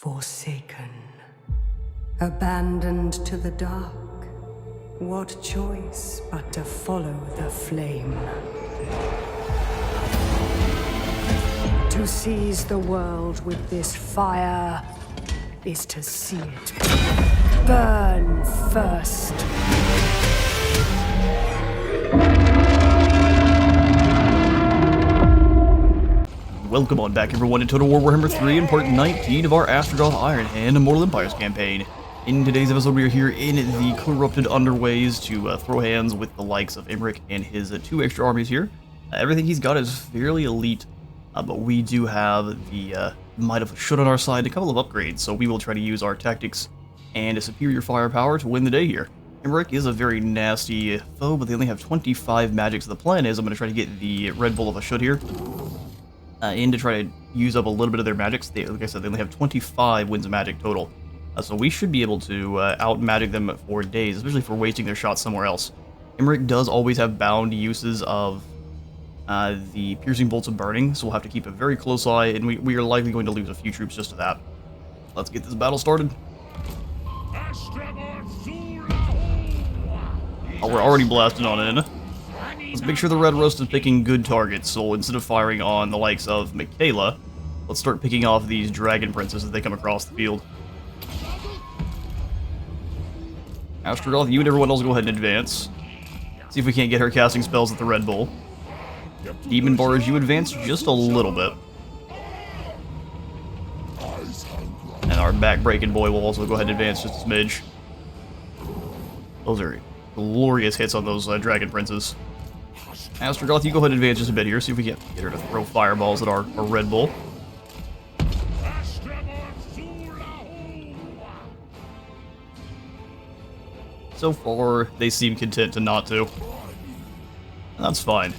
Forsaken, abandoned to the dark, what choice but to follow the flame? To seize the world with this fire is to see it burn first. Welcome on back everyone to Total War Warhammer 3 in part 19 of our Astragoth Ironhand Immortal Empires campaign. In today's episode we are here in the corrupted underways to throw hands with the likes of Imric and his two extra armies here. Everything he's got is fairly elite, but we do have the might of Should on our side, a couple of upgrades, so we will try to use our tactics and a superior firepower to win the day here. Imric is a very nasty foe, but they only have 25 magic, so the plan is I'm going to try to get the Red Bull of a Should here. In to try to use up a little bit of their magics. Like I said, they only have 25 wins of magic total. So we should be able to out-magic them for days, especially for wasting their shots somewhere else. Imric does always have bound uses of the piercing bolts of burning, so we'll have to keep a very close eye, and we are likely going to lose a few troops just to that. Let's get this battle started. Oh, we're already blasting on in. Let's make sure the Red Roast is picking good targets, so instead of firing on the likes of Michaela, let's start picking off these Dragon Princes as they come across the field. Astragoth, you and everyone else go ahead and advance. See if we can't get her casting spells at the Red Bull. Demon Bars, you advance just a little bit. And our back-breaking boy will also go ahead and advance just a smidge. Those are glorious hits on those Dragon Princes. Astragoth, you go ahead and advance just a bit here, see if we can't get her to throw fireballs at our Red Bull. So far, they seem content to not to. That's fine.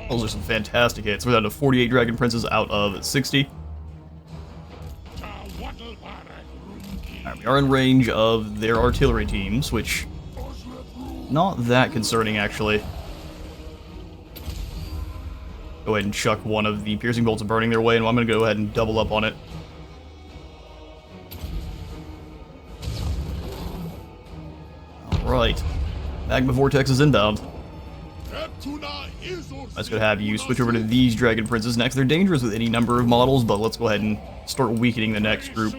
Those are some fantastic hits. We're down to 48 Dragon Princes out of 60. Alright, we are in range of their artillery teams, which... not that concerning, actually. Go ahead and chuck one of the piercing bolts of burning their way, and I'm going to go ahead and double up on it. Alright. Magma Vortex is inbound. Let's go have you switch over to these Dragon Princes next. They're dangerous with any number of models, but let's go ahead and start weakening the next group.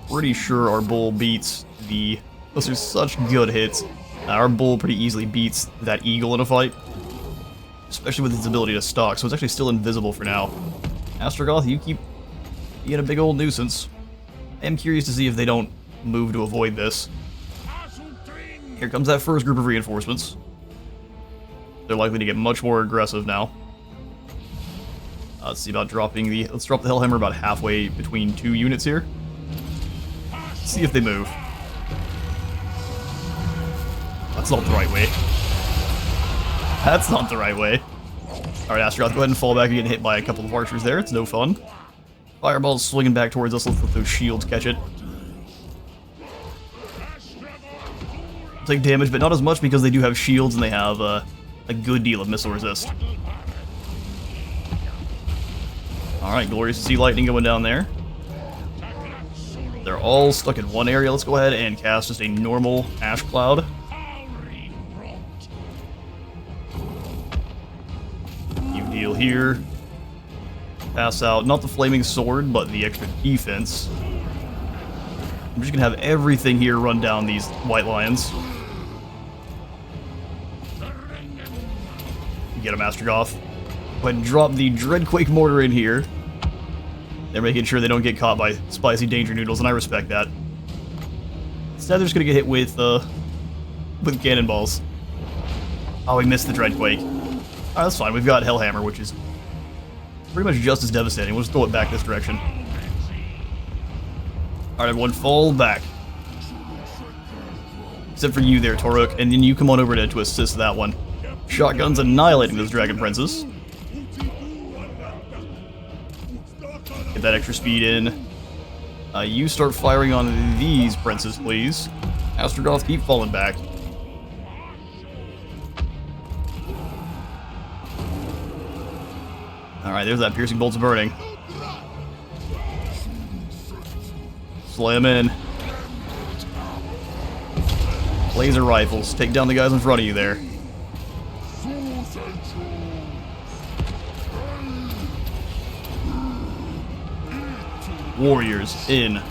Pretty sure our Bull beats the... those are such good hits. Our Bull pretty easily beats that Eagle in a fight. Especially with its ability to stalk, so it's actually still invisible for now. Astragoth, you keep being a big old nuisance. I am curious to see if they don't move to avoid this. Here comes that first group of reinforcements. They're likely to get much more aggressive now. Let's see about dropping the... let's drop the Hellhammer about halfway between two units here. See if they move. That's not the right way. That's not the right way. Alright, Astragoth, go ahead and fall back and get hit by a couple of archers there. It's no fun. Fireball's swinging back towards us. Let's let those shields catch it. Take damage, but not as much because they do have shields and they have a good deal of missile resist. Alright, glorious to see lightning going down there. They're all stuck in one area. Let's go ahead and cast just a normal Ash Cloud. You deal here. Pass out, not the Flaming Sword, but the extra defense. I'm just gonna have everything here run down these White Lions. Get him, Astragoth. Go ahead and drop the Dreadquake Mortar in here. They're making sure they don't get caught by spicy danger noodles, and I respect that. Instead, they're just gonna get hit with cannonballs. Oh, we missed the Dreadquake. Alright, that's fine. We've got Hellhammer, which is pretty much just as devastating. We'll just throw it back this direction. Alright, everyone, fall back. Except for you there, Toruk, and then you come on over to assist that one. Shotguns annihilating those Dragon Princes. Get that extra speed in. You start firing on these princes, please. Astragoth keep falling back. Alright, there's that piercing bolts burning. Slam in. Laser rifles. Take down the guys in front of you there. Warriors in.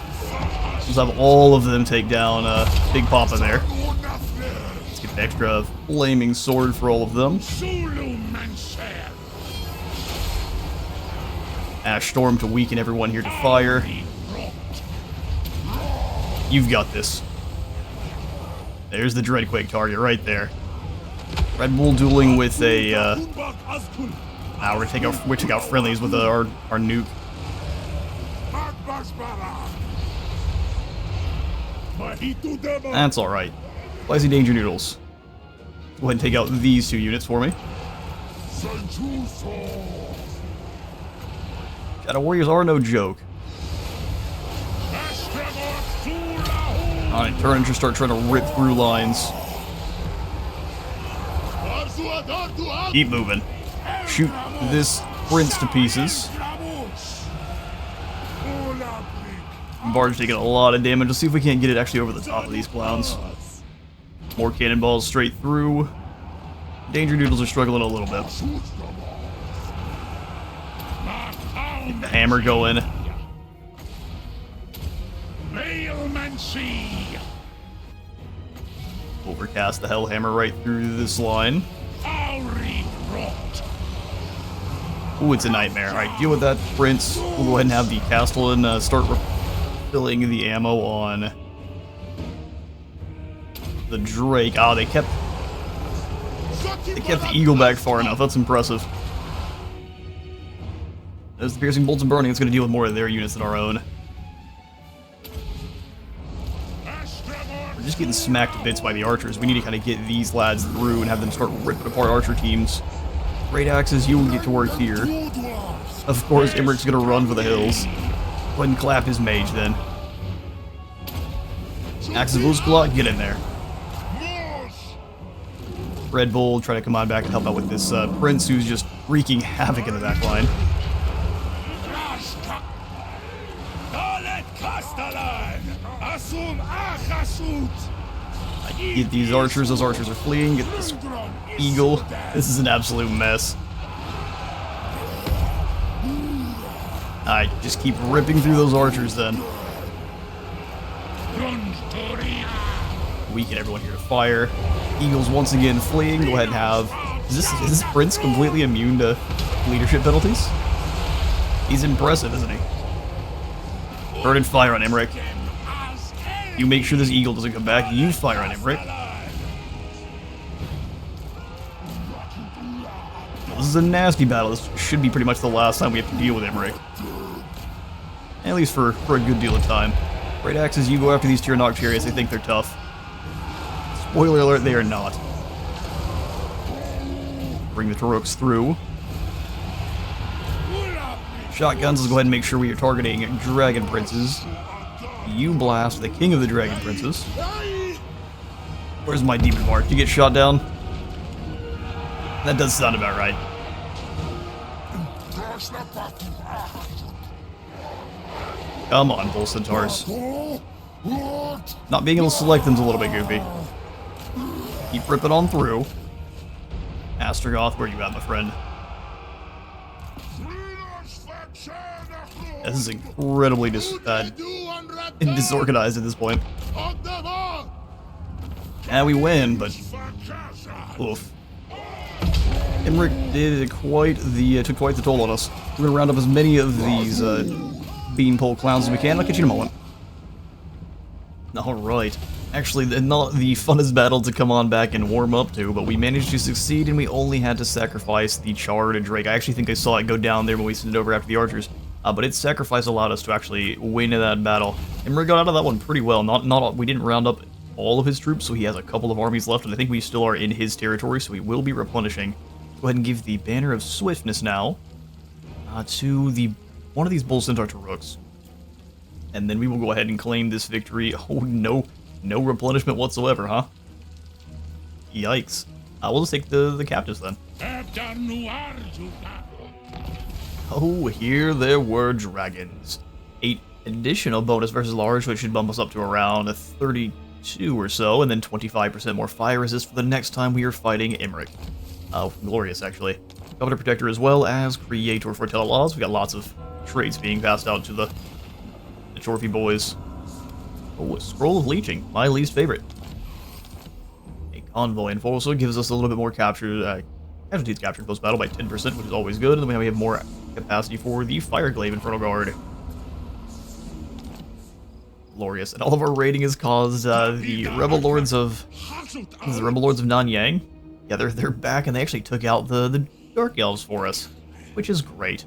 Just have all of them take down Big Papa there. Let's get an extra flaming sword for all of them. Ash Storm to weaken everyone here to fire. You've got this. There's the Dreadquake target right there. Red Bull dueling with a. We're gonna take out friendlies with our nuke. That's alright. Spicy Danger Noodles. Go ahead and take out these 2 units for me. Shadow Warriors are no joke. Alright, turn and just start trying to rip through lines. Keep moving. Shoot this prince to pieces. Barge taking a lot of damage. Let's see if we can't get it actually over the top of these clowns. More cannonballs straight through. Danger Noodles are struggling a little bit. Get the hammer going. Overcast the Hellhammer right through this line. Ooh, it's a nightmare. Alright, deal with that, Prince. We'll go ahead and have the Castellan start refilling the ammo on the Drake. Ah, they kept the Eagle back far enough. That's impressive. There's the Piercing Bolts and Burning. It's going to deal with more of their units than our own. We're just getting smacked to bits by the archers. We need to kind of get these lads through and have them start ripping apart archer teams. Great Axes, you will get to work here. Of course, Imric's going to run for the hills. Go ahead and clap his mage then. Axes of Uzkalot, get in there. Red Bull, try to come on back and help out with this Prince who's just wreaking havoc in the back line. Get these archers, those archers are fleeing. Get this eagle. This is an absolute mess. Alright, just keep ripping through those archers then. Weaken everyone here to fire. Eagles once again fleeing. Go ahead and have... Is this Prince completely immune to leadership penalties? He's impressive, isn't he? Burn and fire on Imric. You make sure this eagle doesn't come back. You fire on Imric. Well, this is a nasty battle. This should be pretty much the last time we have to deal with Imric. At least for a good deal of time. Great Axes, you go after these Tyrannok chariots. They think they're tough. Spoiler alert, they are not. Bring the Taroks through. Shotguns, let's go ahead and make sure we are targeting Dragon Princes. You blast the King of the Dragon Princes. Where's my Demon Mark? Did you get shot down? That does sound about right. Come on, Bull Centaurs. Not being able to select them's a little bit goofy. Keep ripping on through. Astragoth, where you at, my friend? This is incredibly disorganized at this point. And we win, but oof. Imric did took quite the toll on us. We're gonna round up as many of these beanpole clowns as we can. I'll get you in a moment. Alright. Actually, not the funnest battle to come on back and warm up to, but we managed to succeed and we only had to sacrifice the Char to Drake. I actually think I saw it go down there when we sent it over after the archers. But its sacrifice allowed us to actually win that battle. Imric got out of that one pretty well. We didn't round up all of his troops, so he has a couple of armies left, and I think we still are in his territory, so we will be replenishing. Go ahead and give the Banner of Swiftness now to one of these Bull Centaur Taroks. And then we will go ahead and claim this victory. Oh no, No replenishment whatsoever, huh? Yikes. We'll just take the captives then. Oh, here there were dragons. 8 additional bonus versus large, which should bump us up to around a 32 or so, and then 25% more fire resist for the next time we are fighting Emmerich. Glorious, actually. Covenant Protector as well as Creator for Telelaws. We got lots of traits being passed out to the Chorfy boys. Oh, a Scroll of Leeching, my least favorite. A Convoy and also gives us a little bit more casualties captured post-battle by 10%, which is always good, and then we have more capacity for the Fireglaive Infernal Guard. Glorious, and all of our raiding has caused the Rebel Lords of Nanyang. Yeah, they're back, and they actually took out the Dark Elves for us, which is great.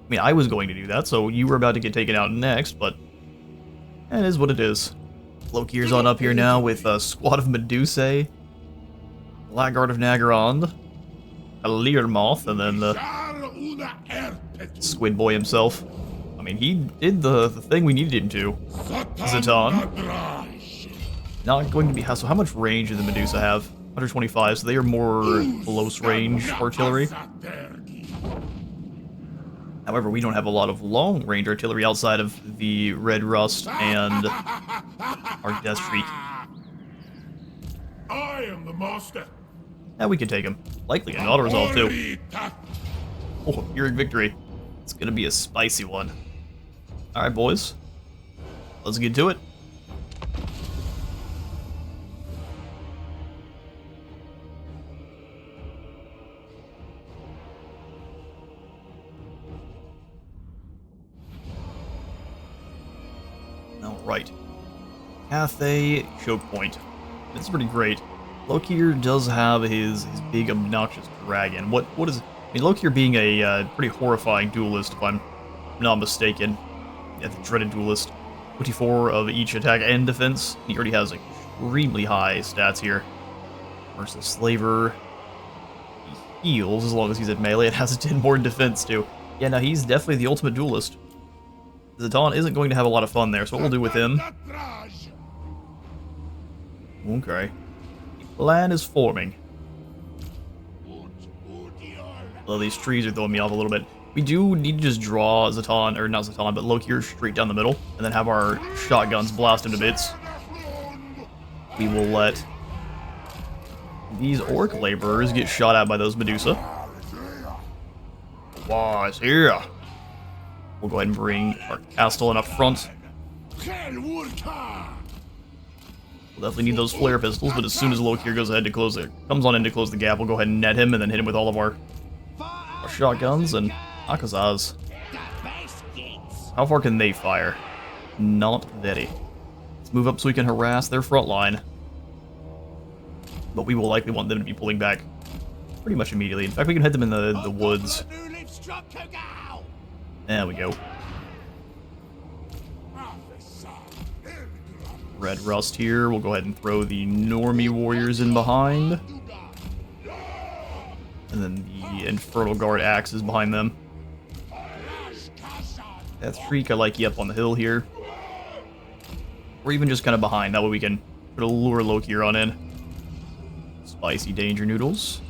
I mean, I was going to do that, so you were about to get taken out next, but it is what it is. Lokir's on up here now with a squad of Medusae, Blackguard of Nagaron, a Learmoth, and then the Squid Boy himself. I mean, he did the thing we needed him to. Zatan. Not going to be... So how much range do the Medusa have? 125, so they are more close range artillery. However, we don't have a lot of long range artillery outside of the Red Rust and our Death Shriek. I am the master. Yeah, we can take him. Likely an auto-resolve too. Oh, Pyrrhic Victory. It's gonna be a spicy one. Alright, boys. Let's get to it. Alright. Cathay Choke Point. It's pretty great. Lokir does have his big obnoxious dragon. What is... I mean, Lokir being a pretty horrifying duelist, if I'm not mistaken. Yeah, the dreaded duelist. 24 of each attack and defense. He already has extremely high stats here. Versus Slaver. He heals as long as he's at melee. It has 10 more defense too. Yeah, no, he's definitely the ultimate duelist. Zatan isn't going to have a lot of fun there, so what we'll do with him... Okay. The plan is forming. Well, these trees are throwing me off a little bit. We do need to just draw Zatan, or not Zatan, but Lokir straight down the middle, and then have our shotguns blast him to bits. We will let these orc laborers get shot at by those Medusa. Why's here? We'll go ahead and bring our Castellan up front. We'll definitely need those flare pistols, but as soon as Lokir goes ahead to comes on in to close the gap, we'll go ahead and net him and then hit him with all of our shotguns and Akazaz. How far can they fire? Not very. Let's move up so we can harass their front line. But we will likely want them to be pulling back pretty much immediately. In fact, we can hit them in the woods. There we go. Red Rust here. We'll go ahead and throw the Normie warriors in behind. And then the Infernal Guard axes behind them. Death Shriek, I like you up on the hill here. Or even just kind of behind. That way we can put a lure Lokir on in. Spicy Danger Noodles.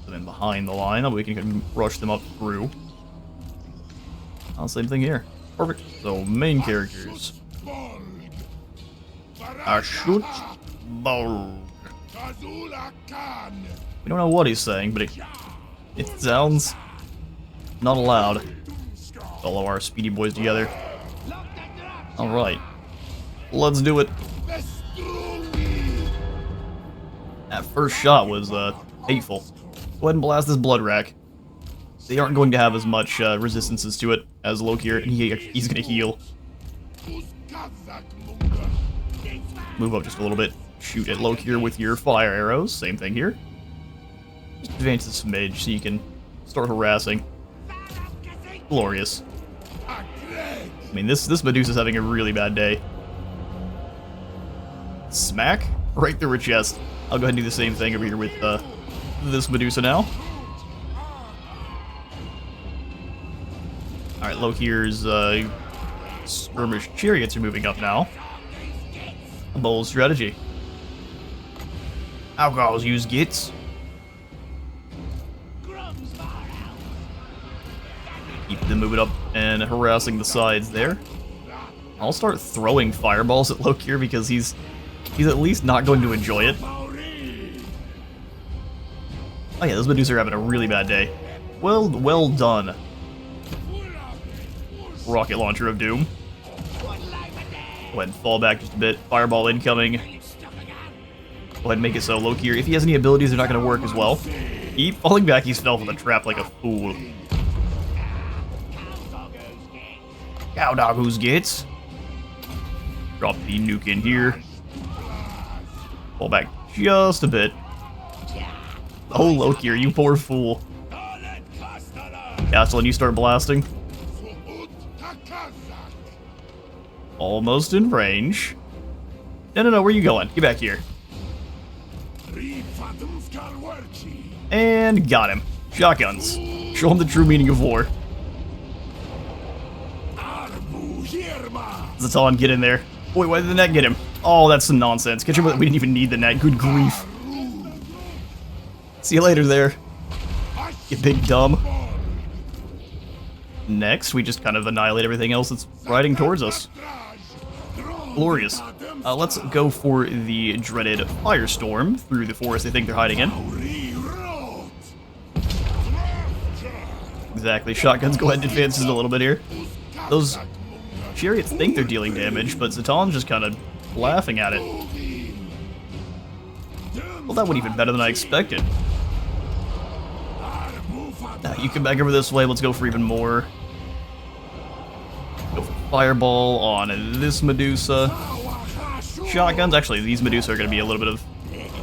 And then behind the line, that way we can rush them up through. Same thing here. Perfect. So, main characters. Ashut Bald. We don't know what he's saying, but it sounds not allowed. All of our speedy boys together. Alright. Let's do it. That first shot was hateful. Go ahead and blast this Blood Rack. They aren't going to have as much resistances to it as Lokir, and he's going to heal. Move up just a little bit. Shoot at Lokir with your fire arrows. Same thing here. Just advance a smidge so you can start harassing. Glorious. I mean, this Medusa's having a really bad day. Smack right through her chest. I'll go ahead and do the same thing over here with this Medusa now. Alright, Lokir's skirmish chariots are moving up now. A bold strategy. Outlaws use gits. Keep them moving up and harassing the sides there. I'll start throwing fireballs at Lokir because he's at least not going to enjoy it. Oh yeah, those Medusa are having a really bad day. Well done. Rocket launcher of doom. Go ahead and fall back just a bit. Fireball incoming. Go ahead and make it so Lokir, if he has any abilities, they're not going to work as well. Keep falling back, he's fell for the trap like a fool. Cow dog who's gets. Drop the nuke in here. Fall back just a bit. Oh, Lokir, you poor fool. Castle, and you start blasting. Almost in range. No, where are you going? Get back here. And got him. Shotguns. Show him the true meaning of war. Zatan, get in there. Wait, why did the net get him? Oh, that's some nonsense. Catch him, we didn't even need the net. Good grief. See you later there. You big dumb. Next, we just kind of annihilate everything else that's riding towards us. Glorious. Let's go for the dreaded firestorm through the forest they think they're hiding in. Exactly. Shotguns go ahead and advance just a little bit here. Those chariots think they're dealing damage, but Zatan's just kind of laughing at it. Well, that went even better than I expected. Now, you come back over this way. Let's go for even more. Go for fireball on this Medusa. Shotguns. Actually, these Medusa are going to be a little bit of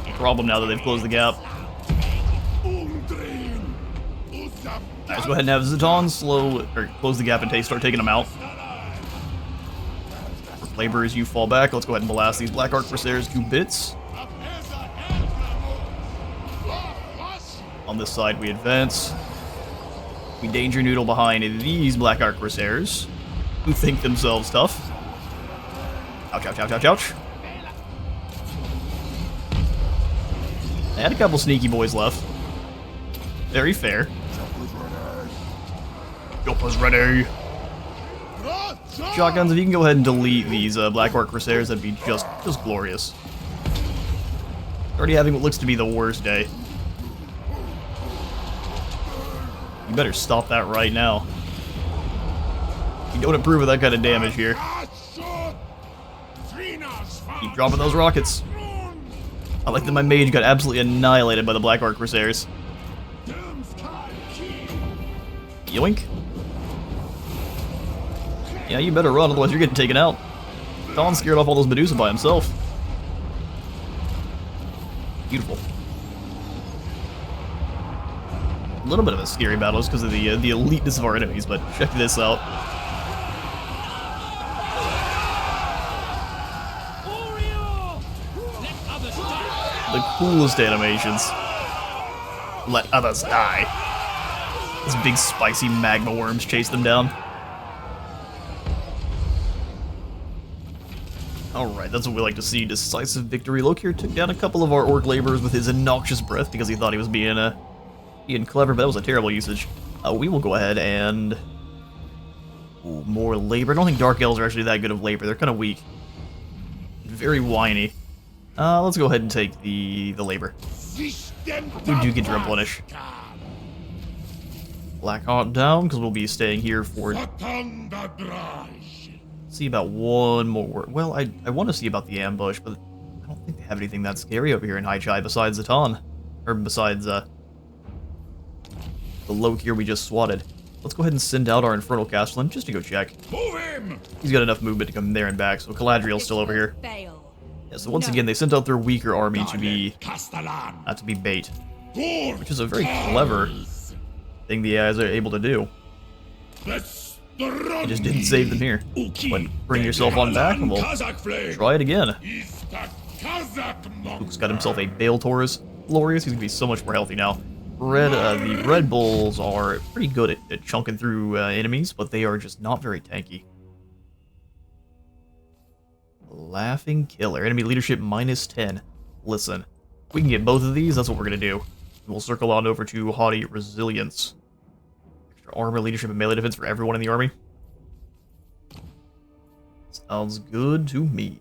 a problem now that they've closed the gap. Let's go ahead and have Zatan close the gap and start taking them out. Labor as you fall back. Let's go ahead and blast these Black Arc Corsairs to bits. On this side, we advance. We danger noodle behind these Black Arc Corsairs, who think themselves tough. Ouch, ouch, ouch, ouch, ouch. I had a couple sneaky boys left. Very fair. Chopper's ready. Shotguns, if you can go ahead and delete these Black Arc Corsairs, that'd be just glorious. Already having what looks to be the worst day. You better stop that right now. You don't improve with that kind of damage here. Keep dropping those rockets. I like that my mage got absolutely annihilated by the Black Arc Corsairs. Yoink. Yeah, you better run, otherwise you're getting taken out. Don scared off all those Medusa by himself. Beautiful. A little bit of a scary battle just because of the eliteness of our enemies, but check this out. The coolest animations. Let others die. These big spicy magma worms chase them down. Alright, that's what we like to see. Decisive victory. Lokir took down a couple of our orc laborers with his obnoxious breath because he thought he was being clever, but that was a terrible usage. We will go ahead and... Ooh, more labor. I don't think Dark Elves are actually that good of labor. They're kind of weak. Very whiny. Let's go ahead and take the labor. We do get to replenish. Black Hawk down, because we'll be staying here for... See about one more. Well, I want to see about the ambush, but I don't think they have anything that scary over here in High Chai besides Zatan. Or besides, the Lokir we just swatted. Let's go ahead and send out our Infernal Castellan just to go check. Move him! He's got enough movement to come there and back, so Caladriel's still over here. Yeah, so once again, they sent out their weaker army to be... not to be bait. Which is a very clever thing the AIs are able to do. You just didn't save them here. But bring yourself on back and we'll try it again. Luke's got himself a Bale Taurus. Glorious, he's gonna be so much more healthy now. The Red Bulls are pretty good at chunking through enemies, but they are just not very tanky. Laughing Killer. Enemy leadership -10. Listen, we can get both of these, that's what we're going to do. We'll circle on over to Haughty Resilience. Extra armor, leadership, and melee defense for everyone in the army. Sounds good to me.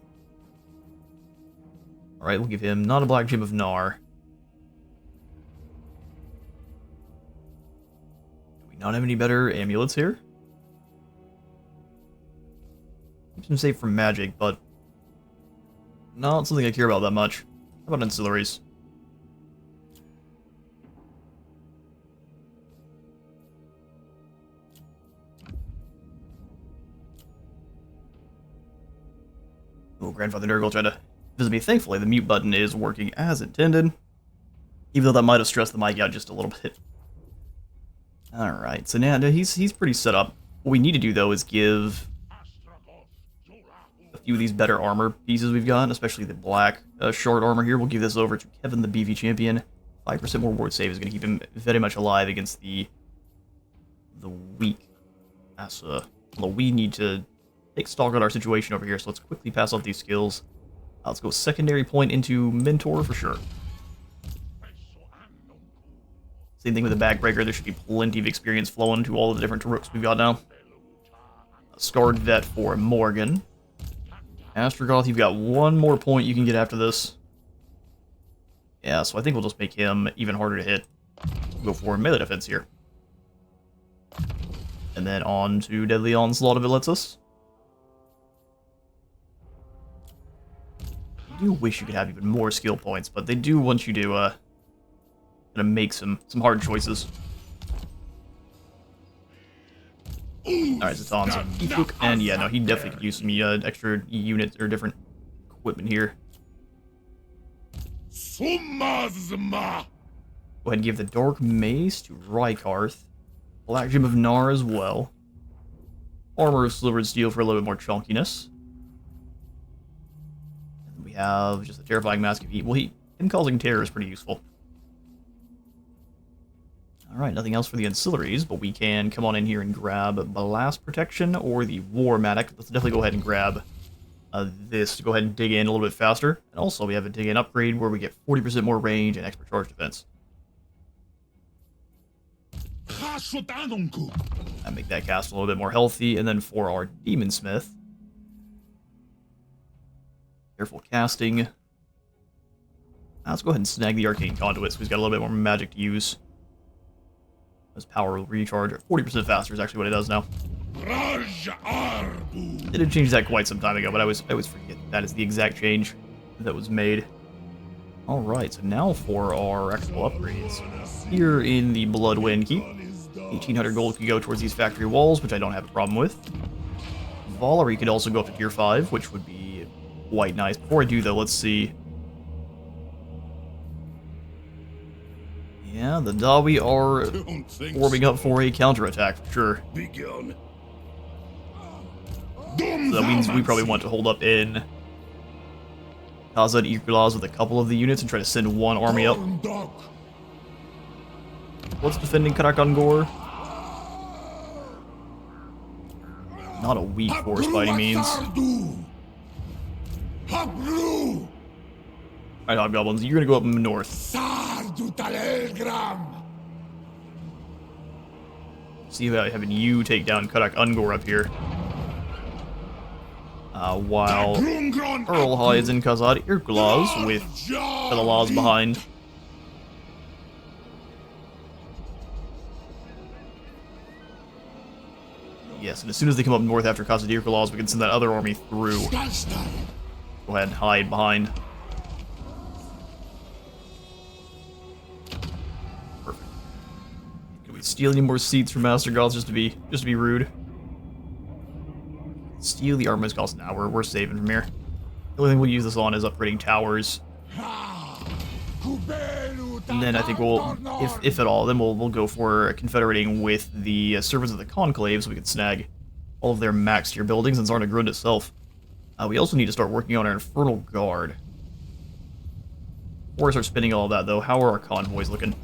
Alright, we'll give him not a Black Gem of Nar. Do we not have any better amulets here? Keeps him safe from magic, but not something I care about that much. How about ancillaries? Oh, Grandfather Nurgle tried to visit me. Thankfully, the mute button is working as intended. Even though that might have stressed the mic out just a little bit. Alright, so now he's pretty set up. What we need to do, though, is give a few of these better armor pieces we've got, especially the black short armor here. We'll give this over to Kevin, the BV champion. 5% more ward save is going to keep him very much alive against the weak Asa. Although we need to take stock on our situation over here, so let's quickly pass off these skills. Let's go secondary point into Mentor for sure. Same thing with the Backbreaker. There should be plenty of experience flowing to all of the different Taruks we've got now. Scarred Vet for Morgan. Astragoth, you've got one more point you can get after this. Yeah, so I think we'll just make him even harder to hit. Go for melee defense here. And then on to Deadly Onslaught if it lets us. I do wish you could have even more skill points, but they do want you to kind of make some hard choices. Alright, so Tom's on Ifuk, and yeah, no, he definitely could use some extra units or different equipment here. Go ahead and give the Dark Mace to Rykarth. Black Gem of Nar as well. Armor of Silver and Steel for a little bit more chunkiness. And we have just a Terrifying Mask of Heat. Well, him causing terror is pretty useful. Alright, nothing else for the ancillaries, but we can come on in here and grab Blast Protection or the Warmatic. Let's definitely go ahead and grab this to go ahead and dig in a little bit faster. And also we have a dig in upgrade where we get 40% more range and expert charge defense. And make that cast a little bit more healthy. And then for our Demon Smith, careful casting. Let's go ahead and snag the Arcane Conduit so he's got a little bit more magic to use. His power will recharge 40% faster is actually what it does now. Didn't change that quite some time ago, but I always forget that is the exact change that was made. Alright, so now for our actual upgrades. Here in the Bloodwind Keep, 1800 gold could go towards these factory walls, which I don't have a problem with. Valerie could also go up to tier 5, which would be quite nice. Before I do though, let's see. Yeah, the Dawi are warming up for a counterattack, for sure. So that means we probably want to hold up in Khazad Ikulaz with a couple of the units and try to send one army up. What's defending Karakangor? Not a weak force by any means. Alright, Hobgoblins, you're gonna go up north. See about having you take down Karak Ungor up here. While Earl hides in Khazad Irkulaz with Felilaz behind. Yes, and as soon as they come up north after Khazad Irkulaz, we can send that other army through. Go ahead and hide behind. Perfect. Can we steal any more seats from Astragoth just to be rude? Steal the armor's cost now. We're saving from here. The only thing we'll use this on is upgrading towers. And then I think we'll, if at all, then we'll go for confederating with the servants of the Conclave so we can snag all of their max tier buildings and Zarna Grund itself. We also need to start working on our Infernal Guard. Before I start spinning all of that, though, how are our convoys looking?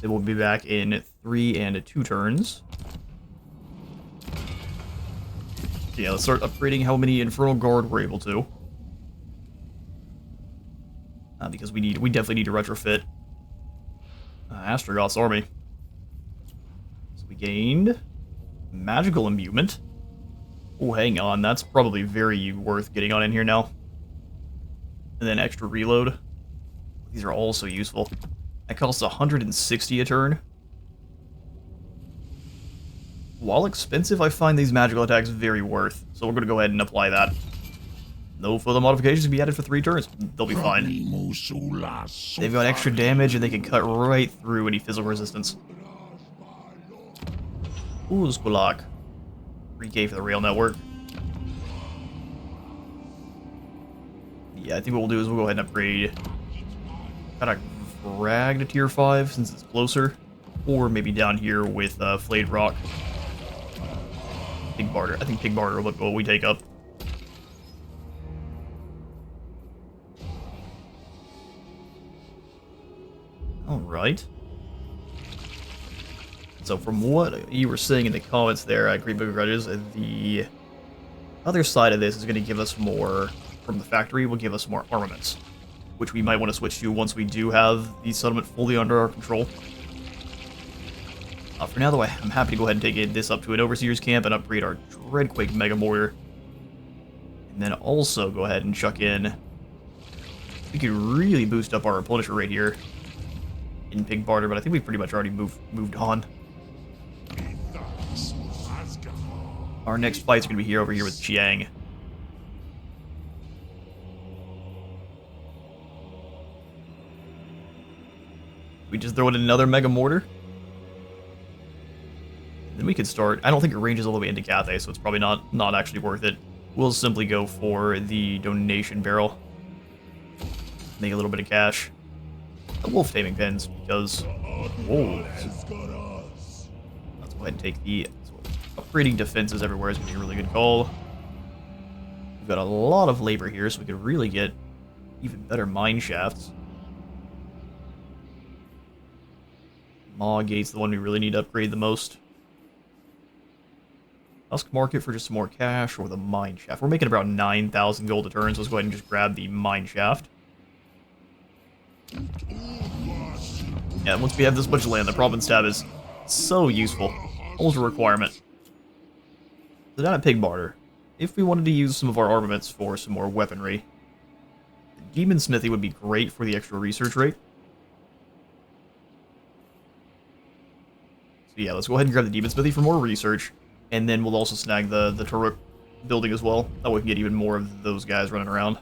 They will be back in 3 and 2 turns. Yeah, let's start upgrading how many Infernal Guard we're able to. because we definitely need to retrofit Astragoth's army. So we gained magical imbuement. Oh, hang on, that's probably very worth getting on in here now. And then extra reload. These are also useful. That costs 160 a turn. While expensive, I find these magical attacks very worth, so we're going to go ahead and apply that. No further modifications can be added for 3 turns. They'll be fine. They've got extra damage, and they can cut right through any physical resistance. Ooh, Squillock. 3k for the rail network. Yeah, I think what we'll do is we'll go ahead and upgrade kind of Frag to tier 5 since it's closer. Or maybe down here with Flayed Rock. Pig Barter. I think Pig Barter will what we take up. Alright. So from what you were saying in the comments there at Great Big Grudges, the other side of this is going to give us more, from the factory, will give us more armaments, which we might want to switch to once we do have the settlement fully under our control. For now, though, I'm happy to go ahead and take this up to an Overseer's camp and upgrade our Dreadquake Mega Mortar. And then also go ahead and chuck in... We could really boost up our replenisher rate here in Pig Barter, but I think we've pretty much already moved on. Our next fight's going to be over here with Chiang. We just throw in another Mega Mortar. Then we could start... I don't think it ranges all the way into Cathay, so it's probably not actually worth it. We'll simply go for the donation barrel. Make a little bit of cash. The wolf taming pens, because wolves. Let's go ahead and take the... Upgrading defenses everywhere is going to be a really good call. We've got a lot of labor here, so we could really get even better mine shafts. Maw Gate's the one we really need to upgrade the most. Husk Market for just some more cash, or the mine shaft. We're making about 9,000 gold a turn, so let's go ahead and just grab the mine shaft. Yeah, once we have this much land, the province tab is so useful. Almost a requirement. So down at Pig Barter, if we wanted to use some of our armaments for some more weaponry, the Demon Smithy would be great for the extra research rate. So yeah, let's go ahead and grab the Demon Smithy for more research, and then we'll also snag the Turok building as well. That way we can get even more of those guys running around.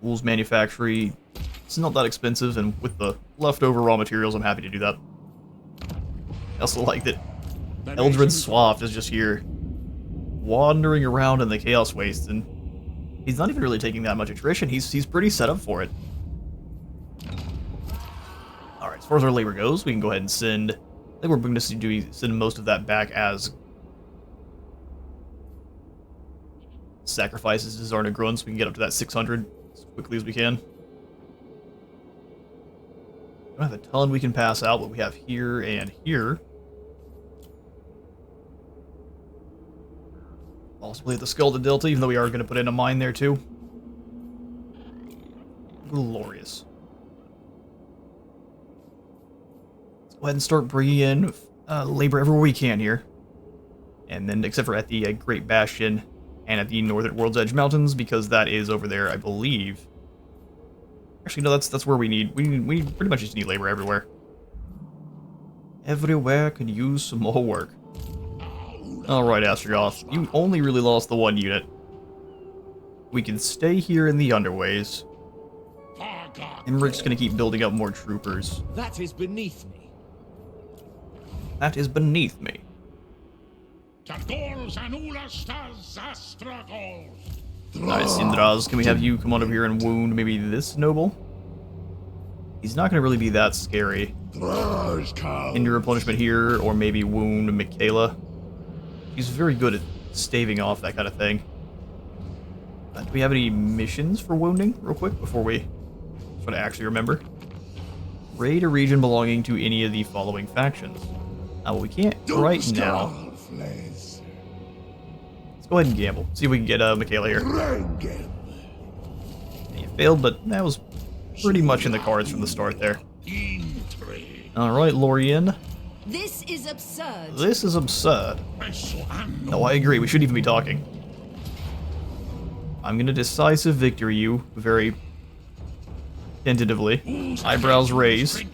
Wolves Manufactory, it's not that expensive, and with the leftover raw materials, I'm happy to do that. I also like that Eldred Swaft is just here, wandering around in the Chaos Waste, and he's not even really taking that much attrition. He's pretty set up for it. Alright, as far as our labor goes, we can go ahead and send... I think we're going to send most of that back as sacrifices to Zarna Grun, so we can get up to that 600 as quickly as we can. We don't have a ton we can pass out, but we have here and here. Possibly at the Skeleton Delta, even though we are going to put in a mine there too. Glorious. Let's go ahead and start bringing in labor everywhere we can here. And then, except for at the Great Bastion and at the Northern World's Edge Mountains, because that is over there, I believe. Actually, no, that's where we need... We pretty much just need labor everywhere. Everywhere could use some more work. Alright, Astragoth, you only really lost the one unit. We can stay here in the Underways. Emmeric's gonna keep building up more troopers. That is beneath me. That is beneath me. Nice, Indraz, can we have you come on over here and wound maybe this noble? He's not gonna really be that scary. Into replenishment here, or maybe wound Michaela. He's very good at staving off that kind of thing. Do we have any missions for wounding, real quick, before we try to actually remember? Raid a region belonging to any of the following factions. Well, we can't right now. Let's go ahead and gamble. See if we can get Michaela here. Failed, but that was pretty much in the cards from the start there. Alright, Lorien. This is absurd. This is absurd. No, I agree. We shouldn't even be talking. I'm gonna decisive victory you very tentatively. Eyebrows raised.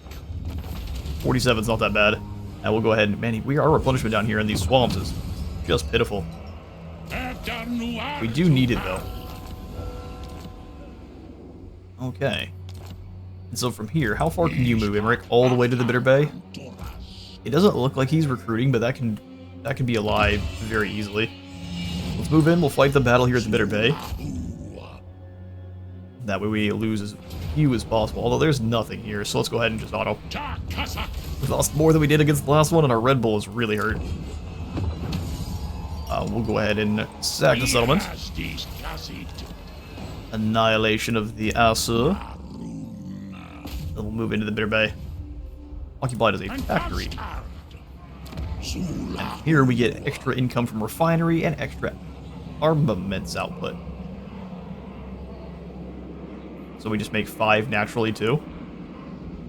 47's not that bad. And we'll go ahead and... Man, our replenishment down here in these swamps is just pitiful. We do need it, though. Okay. And so from here, how far can you move, Imric? All the way to the Bitter Bay? It doesn't look like he's recruiting, but that can be a lie very easily. Let's move in. We'll fight the battle here at the Bitter Bay. That way we lose as few as possible. Although there's nothing here, so let's go ahead and just auto. We lost more than we did against the last one, and our Red Bull is really hurt. We'll go ahead and sack the settlement. Annihilation of the Asur. Then we'll move into the Bitter Bay. Occupied as a factory. And here we get extra income from refinery and extra armaments output. So we just make 5 naturally too.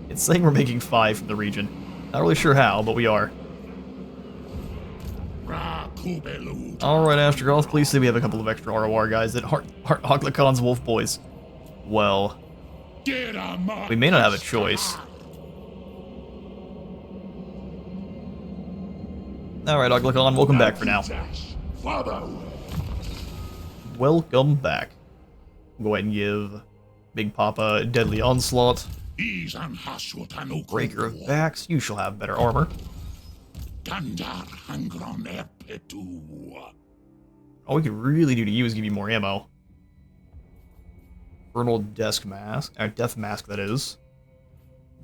It's saying we're making 5 from the region. Not really sure how, but we are. Alright, Astragoth, please say we have a couple of extra ROR guys that aren't Oglacon's wolf boys. Well, we may not have a choice. Alright, Oglacon, welcome back for now. Welcome back. Go ahead and give Big Papa Deadly Onslaught. Breaker of Backs, you shall have better armor. All we could really do to you is give you more ammo. Infernal Death Mask, that is.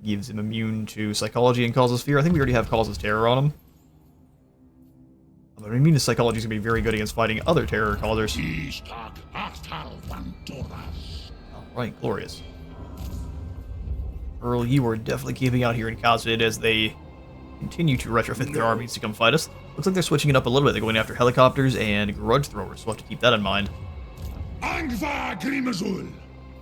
Gives him immune to Psychology and Causes Fear. I think we already have Causes Terror on him. But immune to Psychology is going to be very good against fighting other terror causers. Alright, glorious. Earl, you are definitely keeping out here in Khazad as they continue to retrofit their armies to come fight us. Looks like they're switching it up a little bit. They're going after helicopters and grudge throwers, so we'll have to keep that in mind.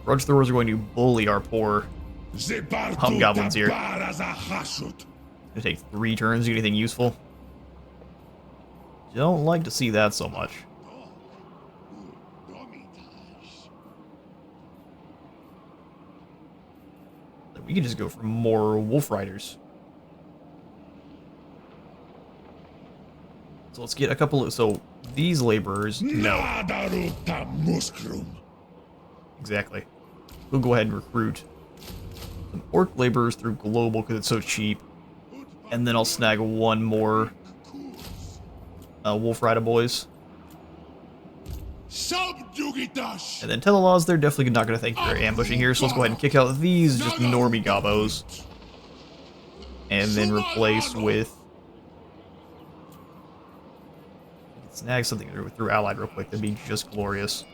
Grudge throwers are going to bully our poor hobgoblins here. Gonna take 3 turns to get anything useful. Don't like to see that so much. We can just go for more wolf riders. So let's get a couple of... So, these laborers... No. Exactly. We'll go ahead and recruit some orc laborers through global because it's so cheap. And then I'll snag 1 more wolf rider boys. And then Telelaws, they're definitely not going to thank you for ambushing here, so let's go ahead and kick out these just normie gobos. And then replace with... Snag something through allied real quick, that'd be just glorious.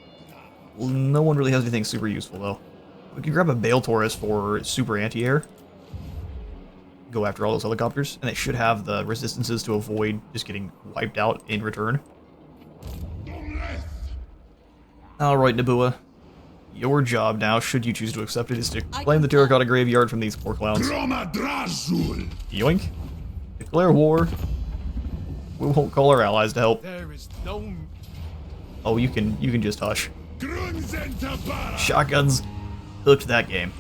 No one really has anything super useful though. We could grab a Bale Taurus for super anti-air. Go after all those helicopters, and they should have the resistances to avoid just getting wiped out in return. Alright, Nabua. Your job now, should you choose to accept it, is to claim the Terracotta Graveyard from these poor clowns. Yoink. Declare war. We won't call our allies to help. Oh, you can just hush. Shotguns hooked that game.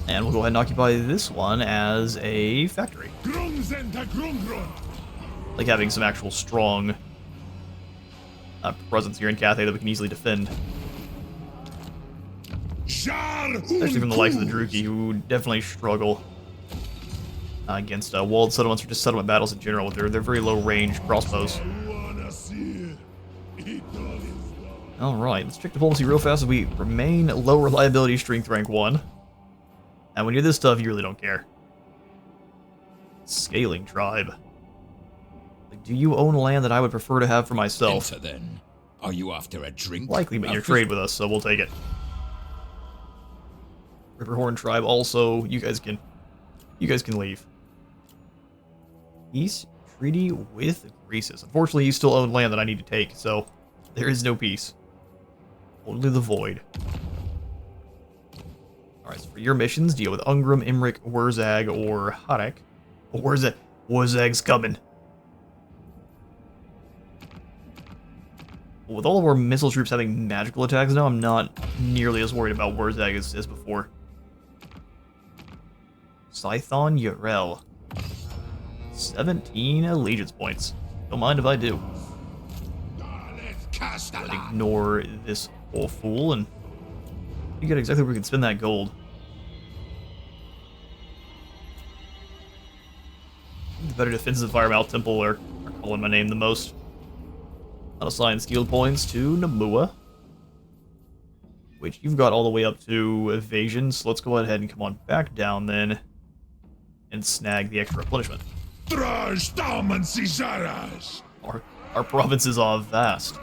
And we'll go ahead and occupy this one as a factory. Like having some actual strong presence here in Cathay that we can easily defend. Especially from the likes of the Druki, who definitely struggle against walled settlements or just settlement battles in general with their very low range crossbows. Alright, let's check diplomacy real fast as we remain low reliability strength rank 1. And when you're this tough, you really don't care. Scaling tribe. Do you own land that I would prefer to have for myself? Enter, then. Are you after a drink? Likely, but you're trade with us, so we'll take it. Riverhorn tribe also, you guys can leave. Peace treaty with Greasus. Unfortunately, you still own land that I need to take, so there is no peace. Only the void. Alright, so for your missions, deal with Ungrim, Imrik, Wurzag, or Harek. Oh, Wurzag's coming. With all of our missile troops having magical attacks now, I'm not nearly as worried about Wurzag as before. Scython Yarel. 17 allegiance points. Don't mind if I do. Ignore this whole fool and you get exactly where we can spend that gold. The better defensive Firemouth Temple are calling my name the most. I'll assign skill points to Namua, which you've got all the way up to evasion, so let's go ahead and come on back down then and snag the extra replenishment. Our provinces are vast.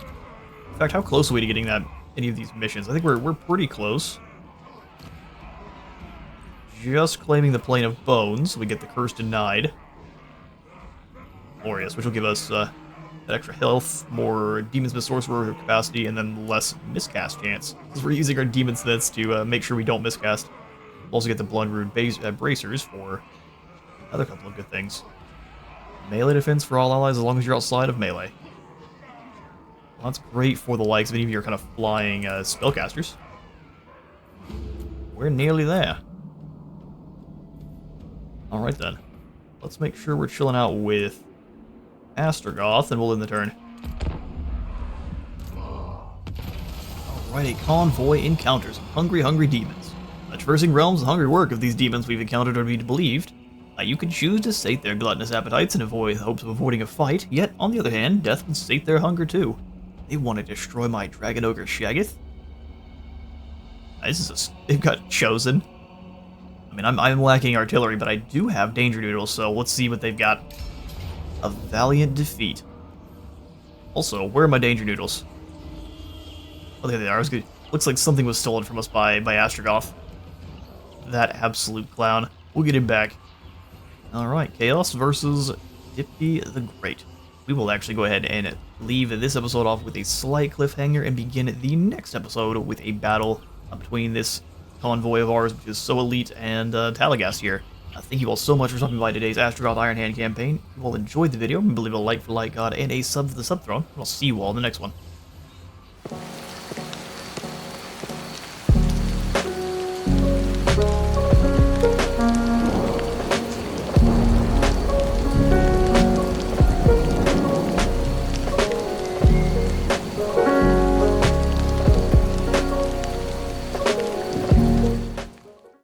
In fact, how close are we to getting any of these missions? I think we're pretty close. Just claiming the Plane of Bones, so we get the curse denied. Glorious, which will give us that extra health, more Demonsmith Sorcerer capacity, and then less miscast chance. Because we're using our Demonsmiths to make sure we don't miscast. We'll also get the Bloodroot Bracers for another couple of good things. Melee defense for all allies as long as you're outside of melee. Well, that's great for the likes of any of your kind of flying spellcasters. We're nearly there. Alright then. Let's make sure we're chilling out with Astragoth, and we'll end the turn. Alright, a convoy encounters hungry demons. The traversing realms and hungry work of these demons we've encountered are to be believed. You can choose to sate their gluttonous appetites and avoid the hopes of avoiding a fight, yet, on the other hand, death can sate their hunger too. They want to destroy my Dragon Ogre Shaggoth? They've got chosen. I mean, I'm lacking artillery, but I do have Danger Noodles, so let's see what they've got. A valiant defeat. Also, where are my Danger Noodles? Oh, there they are. Looks like something was stolen from us by Astragoth. That absolute clown. We'll get him back. Alright, Chaos versus Dippy the Great. We will actually go ahead and leave this episode off with a slight cliffhanger and begin the next episode with a battle between this convoy of ours, which is so elite, and Talagast here. Thank you all so much for stopping by today's Astragoth Ironhand campaign. If you all enjoyed the video, leave a like for Light God and a sub for the Sub Throne. I'll see you all in the next one.